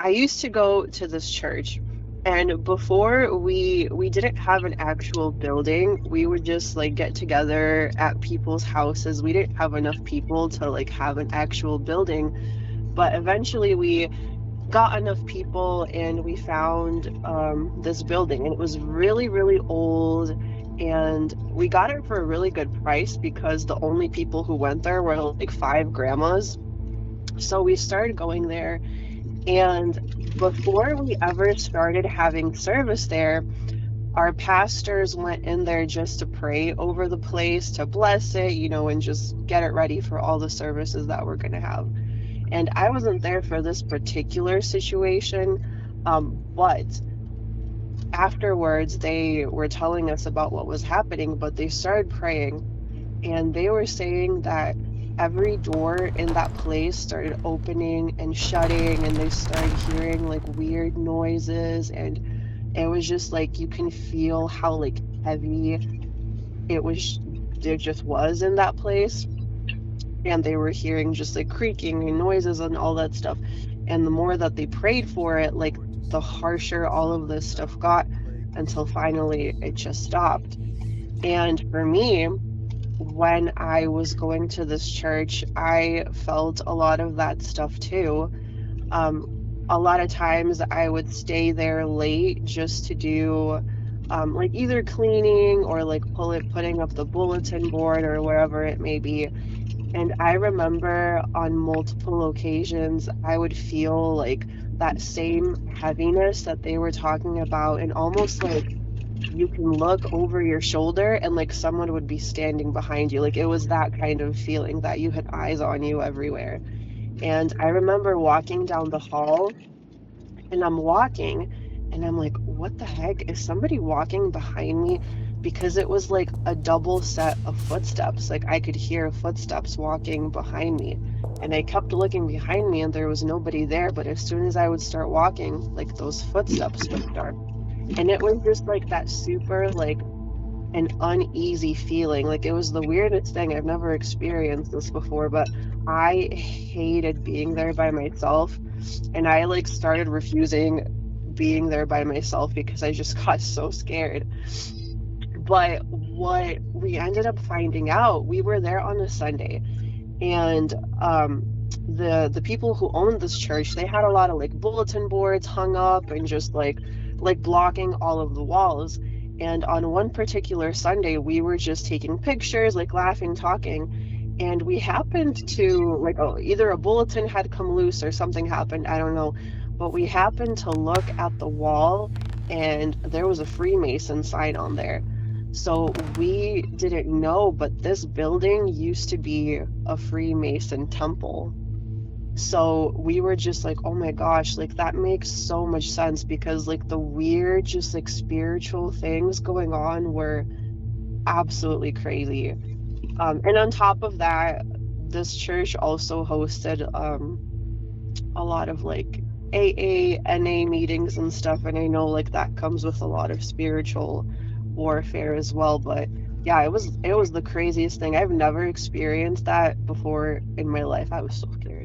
I used to go to this church, and before we didn't have an actual building. We would just like get together at people's houses. We didn't have enough people to like have an actual building, but eventually we got enough people and we found this building, and it was really, really old, and we got it for a really good price because the only people who went there were like five grandmas. So we started going there, and before we ever started having service there, our pastors went in there just to pray over the place, to bless it, and just get it ready for all the services that we're going to have. And I wasn't there for this particular situation, but afterwards they were telling us about what was happening, but they started praying, and they were saying that every door in that place started opening and shutting, and they started hearing like weird noises, and it was just like you can feel how like heavy it was there just was in that place. And they were hearing just like creaking and noises and all that stuff. And the more that they prayed for it, like the harsher all of this stuff got, until finally it just stopped. And for me, when I was going to this church, I felt a lot of that stuff too. A lot of times I would stay there late just to do like either cleaning or like putting up the bulletin board or wherever it may be. And I remember on multiple occasions, I would feel like that same heaviness that they were talking about, and almost like you can look over your shoulder and like someone would be standing behind you. Like it was that kind of feeling that you had eyes on you everywhere. And I remember walking down the hall, and I'm walking and I'm like, what the heck? Is somebody walking behind me? Because it was like a double set of footsteps. Like I could hear footsteps walking behind me. And I kept looking behind me and there was nobody there. But as soon as I would start walking, like those footsteps would start. And it was just like that super like an uneasy feeling. Like it was the weirdest thing. I've never experienced this before, but I hated being there by myself. And I like started refusing being there by myself because I just got so scared. But what we ended up finding out, we were there on a Sunday, and the people who owned this church, they had a lot of like bulletin boards hung up and just like blocking all of the walls. And on one particular Sunday, we were just taking pictures, like laughing, talking, and we happened to like, oh, either a bulletin had come loose or something happened, I don't know, but we happened to look at the wall and there was a Freemason sign on there. So we didn't know, but this building used to be a Freemason temple. So we were just like, oh my gosh, like that makes so much sense, because like the weird, just like spiritual things going on were absolutely crazy. And on top of that, this church also hosted a lot of like AA, NA meetings and stuff, and I know like that comes with a lot of spiritual warfare as well. But yeah, it was the craziest thing. I've never experienced that before in my life. I was so scared.